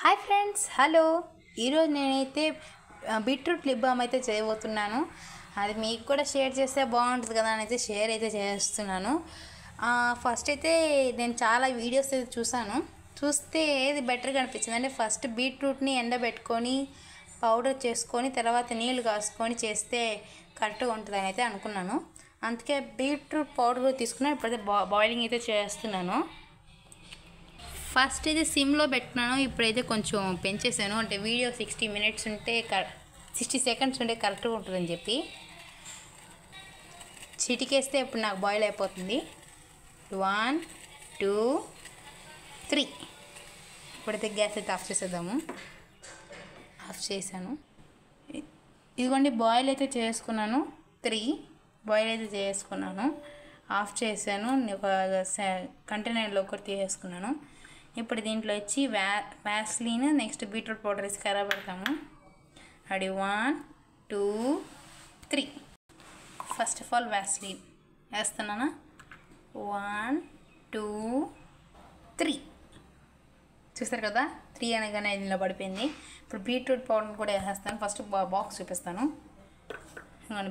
Hi friends, hello. ఈరోజు నేనైతే beetroot lip balm అయితే చేయబోతున్నాను. అది మీకు కూడా షేర్ చేస్తే బాగుంటుంది కదా అని అయితే షేర్ అయితే చేస్తున్నాను. ఫస్ట్ అయితే నేను చాలా వీడియోస్ అయితే చూస్తే ఏది బెటర్గా అనిపించింది అంటే ఫస్ట్ బీట్రూట్ని ఎండబెట్టుకొని పౌడర్ చేసుకొని తర్వాత నీళ్ళు కాసుకొని చేస్తే కరెక్ట్గా ఉంటుందని అయితే అనుకున్నాను. అందుకే బీట్రూట్ పౌడర్ తీసుకున్నాను. ఇప్పుడైతే బాయిలింగ్ అయితే చేస్తున్నాను. ఫస్ట్ అయితే సిమ్లో పెట్టినాను, ఇప్పుడైతే కొంచెం పెంచేసాను. అంటే వీడియో 60 minutes ఉంటే 60 seconds ఉంటే కరెక్ట్గా ఉంటుందని చెప్పి చిటికేస్తే ఇప్పుడు నాకు బాయిల్ అయిపోతుంది. 1 2 3. ఇప్పుడైతే గ్యాస్ అయితే ఆఫ్ చేసేద్దాము. ఆఫ్ చేశాను. ఇదిగోండి బాయిల్ అయితే చేసుకున్నాను. 3 బాయిల్ అయితే చేసుకున్నాను. ఆఫ్ చేశాను. ఒక కంటైనర్లో ఒకటి తీసేసుకున్నాను. ఇప్పుడు దీంట్లో వచ్చి వ్యాస్లీన్ నెక్స్ట్ బీట్రూట్ పౌడర్ వేసి కరాబెడతాము. అది 1 2 3. ఫస్ట్ ఆఫ్ ఆల్ వ్యాస్లీన్ వేస్తున్నానా. 1 2 3. చూస్తారు కదా, 3 అనగానే దీనిలో పడిపోయింది. ఇప్పుడు బీట్రూట్ పౌడర్ కూడా వేసేస్తాను. ఫస్ట్ బాక్స్ చూపిస్తాను.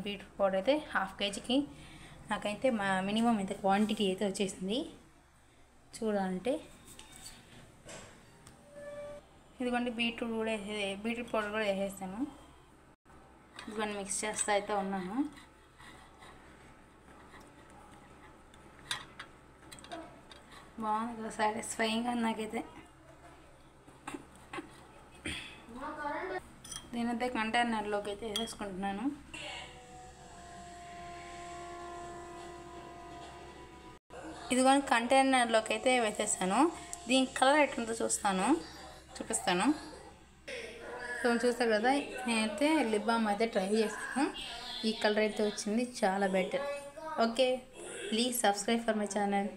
బీట్రూట్ పౌడర్ అయితే 1/2 kgకి నాకైతే మినిమం అయితే క్వాంటిటీ అయితే వచ్చేసింది. చూడాలంటే ఇదిగోండి బీట్రూట్ పౌడర్ కూడా వేసేస్తాను. ఇదిగోండి మిక్స్ చేస్తా అయితే ఉన్నాను. బాగుంది కదా, సాటిస్ఫైయింగ్గా నాకైతే. దీనైతే కంటైనర్లోకి అయితే వేసేసుకుంటున్నాను. ఇదిగోండి కంటైనర్లోకి అయితే వేసేసాను. దీని కలర్ ఎట్లుందో చూపిస్తాను. చూస్తారు కదా, నేనైతే లిప్ బామ్ అయితే ట్రై చేశాను. ఈ కలర్ అయితే వచ్చింది, చాలా better. Okay, please subscribe for my channel.